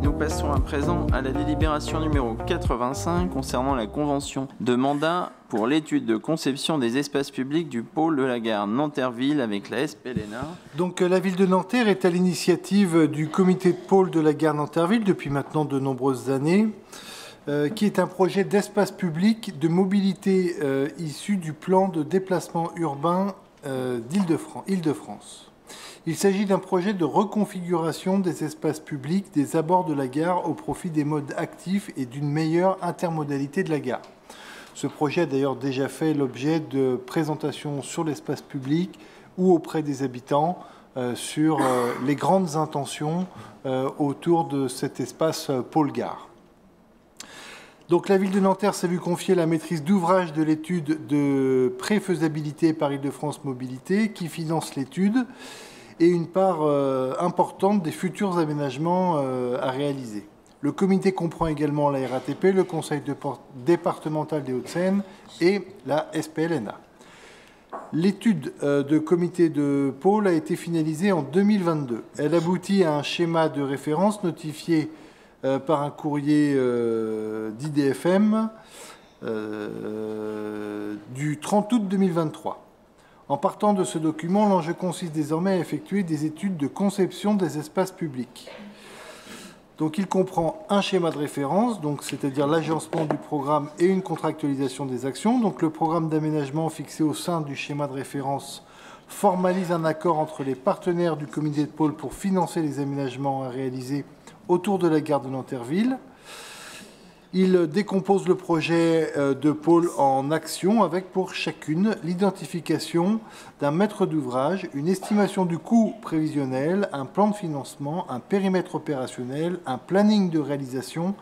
Nous passons à présent à la délibération numéro 85 concernant la convention de mandat pour l'étude de conception des espaces publics du pôle de la gare Nanterville avec la SPLNA. Donc la ville de Nanterre est à l'initiative du comité de pôle de la gare Nanterville depuis maintenant de nombreuses années, qui est un projet d'espace public de mobilité issu du plan de déplacement urbain d'Île-de-France. Il s'agit d'un projet de reconfiguration des espaces publics des abords de la gare au profit des modes actifs et d'une meilleure intermodalité de la gare. Ce projet a d'ailleurs déjà fait l'objet de présentations sur l'espace public ou auprès des habitants sur les grandes intentions autour de cet espace pôle gare. Donc la ville de Nanterre s'est vue confier la maîtrise d'ouvrage de l'étude de préfaisabilité par Île-de-France Mobilité qui finance l'étude et une part importante des futurs aménagements à réaliser. Le comité comprend également la RATP, le Conseil départemental des Hauts-de-Seine et la SPLNA. L'étude de comité de pôle a été finalisée en 2022. Elle aboutit à un schéma de référence notifié par un courrier d'IDFM du 30 août 2023. En partant de ce document, l'enjeu consiste désormais à effectuer des études de conception des espaces publics. Donc il comprend un schéma de référence, c'est-à-dire l'agencement du programme et une contractualisation des actions. Donc le programme d'aménagement fixé au sein du schéma de référence formalise un accord entre les partenaires du comité de pôle pour financer les aménagements à réaliser autour de la gare de Nanterville. Il décompose le projet de pôle en actions avec pour chacune l'identification d'un maître d'ouvrage, une estimation du coût prévisionnel, un plan de financement, un périmètre opérationnel, un planning de réalisation,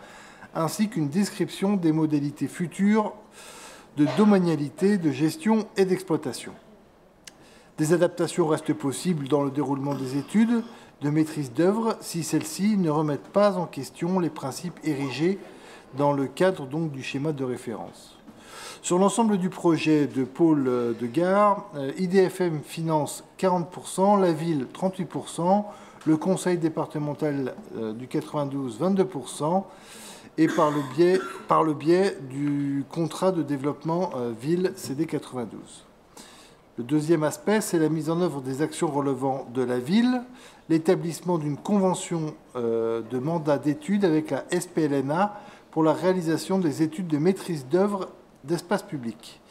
ainsi qu'une description des modalités futures de domanialité, de gestion et d'exploitation. Des adaptations restent possibles dans le déroulement des études de maîtrise d'œuvre si celles-ci ne remettent pas en question les principes érigés dans le cadre donc du schéma de référence. Sur l'ensemble du projet de pôle de gare, IDFM finance 40%, la ville 38%, le conseil départemental du 92 22% et par le biais du contrat de développement ville CD 92. Le deuxième aspect, c'est la mise en œuvre des actions relevant de la ville, l'établissement d'une convention de mandat d'études avec la SPLNA pour la réalisation des études de maîtrise d'œuvre d'espace public.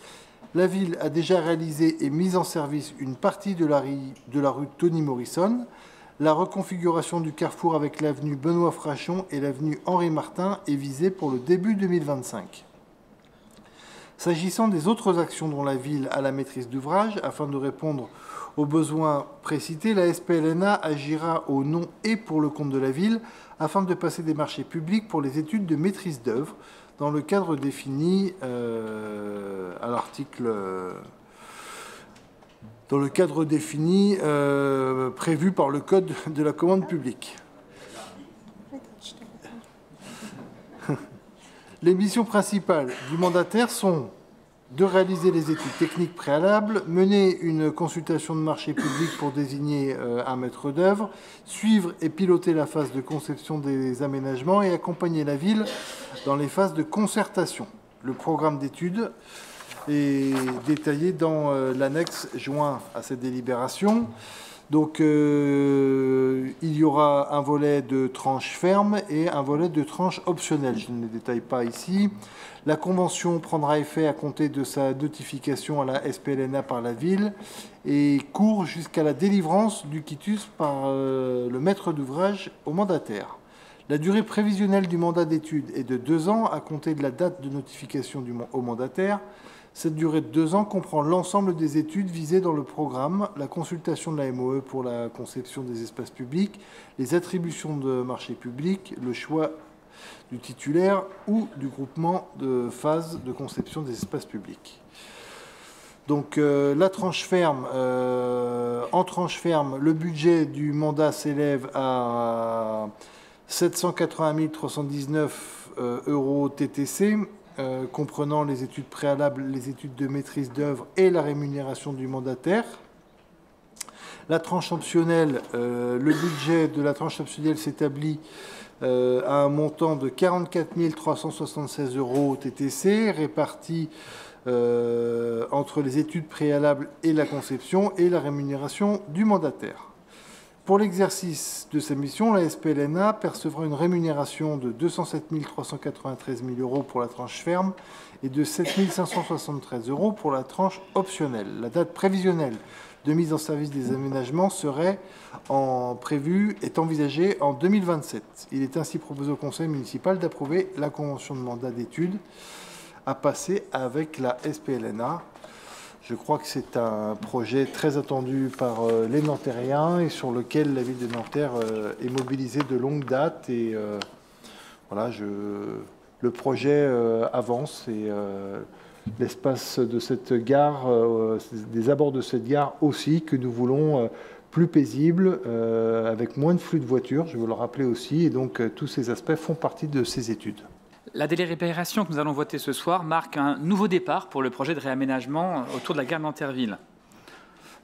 La ville a déjà réalisé et mis en service une partie de la rue Tony Morrison. La reconfiguration du carrefour avec l'avenue Benoît Frachon et l'avenue Henri Martin est visée pour le début 2025. S'agissant des autres actions dont la ville a la maîtrise d'ouvrage, afin de répondre aux besoins précités, la SPLNA agira au nom et pour le compte de la ville afin de passer des marchés publics pour les études de maîtrise d'œuvre dans le cadre défini à l'article prévu par le Code de la commande publique. Les missions principales du mandataire sont de réaliser les études techniques préalables, mener une consultation de marché public pour désigner un maître d'œuvre, suivre et piloter la phase de conception des aménagements et accompagner la ville dans les phases de concertation. Le programme d'études est détaillé dans l'annexe joint à cette délibération. Donc, il y aura un volet de tranche ferme et un volet de tranche optionnelle. Je ne les détaille pas ici. La convention prendra effet à compter de sa notification à la SPLNA par la ville et court jusqu'à la délivrance du quitus par le maître d'ouvrage au mandataire. La durée prévisionnelle du mandat d'études est de 2 ans à compter de la date de notification au mandataire. Cette durée de 2 ans comprend l'ensemble des études visées dans le programme, la consultation de la MOE pour la conception des espaces publics, les attributions de marchés publics, le choix du titulaire ou du groupement de phase de conception des espaces publics. Donc la tranche ferme, en tranche ferme, le budget du mandat s'élève à 780 319 € TTC, comprenant les études préalables, les études de maîtrise d'œuvre et la rémunération du mandataire. La tranche optionnelle, le budget de la tranche optionnelle s'établit à un montant de 44 376 € TTC, répartis entre les études préalables et la conception et la rémunération du mandataire. Pour l'exercice de sa mission, la SPLNA percevra une rémunération de 207 393 000 € pour la tranche ferme et de 7 573 € pour la tranche optionnelle. La date prévisionnelle de mise en service des aménagements serait est envisagée en 2027. Il est ainsi proposé au conseil municipal d'approuver la convention de mandat d'études à passer avec la SPLNA. Je crois que c'est un projet très attendu par les Nantériens et sur lequel la ville de Nanterre est mobilisée de longue date. Et voilà, le projet avance et l'espace de cette gare, des abords de cette gare aussi, que nous voulons plus paisible, avec moins de flux de voitures, je veux le rappeler aussi. Et donc tous ces aspects font partie de ces études. La délibération que nous allons voter ce soir marque un nouveau départ pour le projet de réaménagement autour de la gare Nanterville.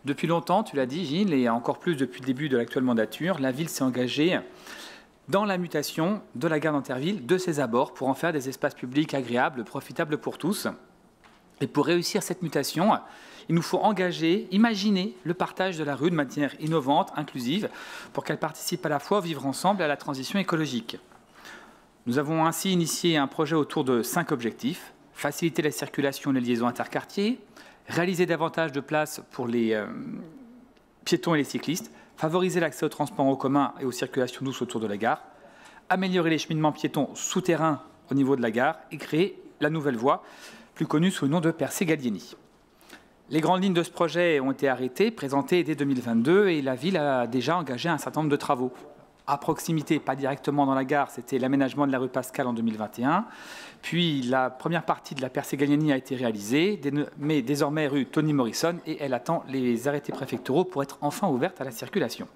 Depuis longtemps, tu l'as dit Gilles, et encore plus depuis le début de l'actuelle mandature, la ville s'est engagée dans la mutation de la gare Nanterville, de ses abords, pour en faire des espaces publics agréables, profitables pour tous. Et pour réussir cette mutation, il nous faut imaginer le partage de la rue de manière innovante, inclusive, pour qu'elle participe à la fois au vivre ensemble et à la transition écologique. Nous avons ainsi initié un projet autour de 5 objectifs. Faciliter la circulation et les liaisons interquartiers, réaliser davantage de places pour les piétons et les cyclistes, favoriser l'accès aux transports en commun et aux circulations douces autour de la gare, améliorer les cheminements piétons souterrains au niveau de la gare et créer la nouvelle voie, plus connue sous le nom de Percé Gallieni. Les grandes lignes de ce projet ont été arrêtées, présentées dès 2022 et la ville a déjà engagé un certain nombre de travaux. À proximité, pas directement dans la gare, c'était l'aménagement de la rue Pascal en 2021. Puis la première partie de la Percé Gallieni a été réalisée, mais désormais rue Tony Morrison, et elle attend les arrêtés préfectoraux pour être enfin ouverte à la circulation.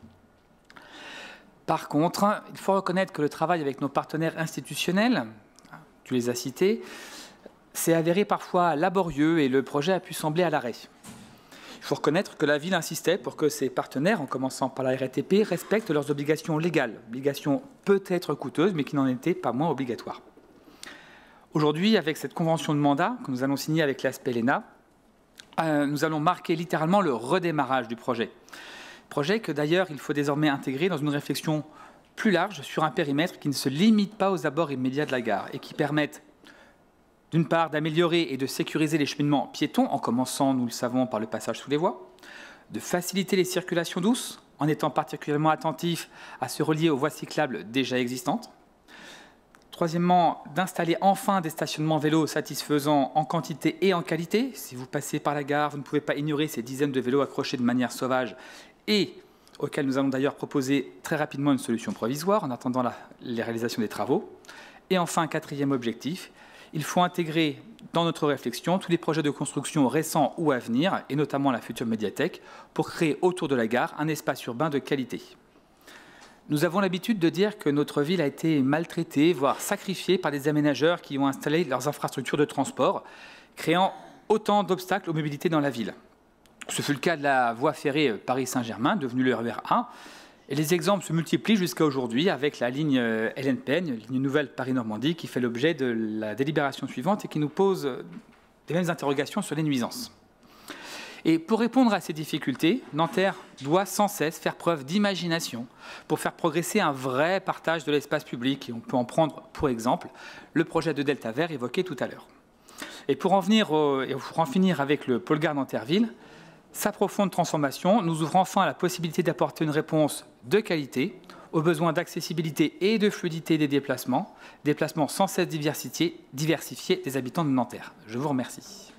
Par contre, il faut reconnaître que le travail avec nos partenaires institutionnels, tu les as cités, s'est avéré parfois laborieux et le projet a pu sembler à l'arrêt. Il faut reconnaître que la ville insistait pour que ses partenaires, en commençant par la RATP, respectent leurs obligations légales, obligations peut-être coûteuses, mais qui n'en étaient pas moins obligatoires. Aujourd'hui, avec cette convention de mandat que nous allons signer avec la SPLNA, nous allons marquer littéralement le redémarrage du projet. Projet que d'ailleurs il faut désormais intégrer dans une réflexion plus large sur un périmètre qui ne se limite pas aux abords immédiats de la gare et qui permette d'une part, d'améliorer et de sécuriser les cheminements piétons, en commençant, nous le savons, par le passage sous les voies, de faciliter les circulations douces, en étant particulièrement attentif à se relier aux voies cyclables déjà existantes. Troisièmement, d'installer enfin des stationnements vélos satisfaisants en quantité et en qualité. Si vous passez par la gare, vous ne pouvez pas ignorer ces dizaines de vélos accrochés de manière sauvage et auxquels nous allons d'ailleurs proposer très rapidement une solution provisoire en attendant les réalisations des travaux. Et enfin, quatrième objectif, il faut intégrer dans notre réflexion tous les projets de construction récents ou à venir, et notamment la future médiathèque, pour créer autour de la gare un espace urbain de qualité. Nous avons l'habitude de dire que notre ville a été maltraitée, voire sacrifiée par des aménageurs qui ont installé leurs infrastructures de transport, créant autant d'obstacles aux mobilités dans la ville. Ce fut le cas de la voie ferrée Paris-Saint-Germain, devenue le RER1, et les exemples se multiplient jusqu'à aujourd'hui avec la ligne Hélène Peigne, ligne nouvelle Paris-Normandie, qui fait l'objet de la délibération suivante et qui nous pose les mêmes interrogations sur les nuisances. Et pour répondre à ces difficultés, Nanterre doit sans cesse faire preuve d'imagination pour faire progresser un vrai partage de l'espace public. Et on peut en prendre pour exemple le projet de Delta Vert évoqué tout à l'heure. Et pour en finir avec le pôle gare Nanterville, sa profonde transformation nous ouvre enfin la possibilité d'apporter une réponse de qualité aux besoins d'accessibilité et de fluidité des déplacements sans cesse diversifiés des habitants de Nanterre. Je vous remercie.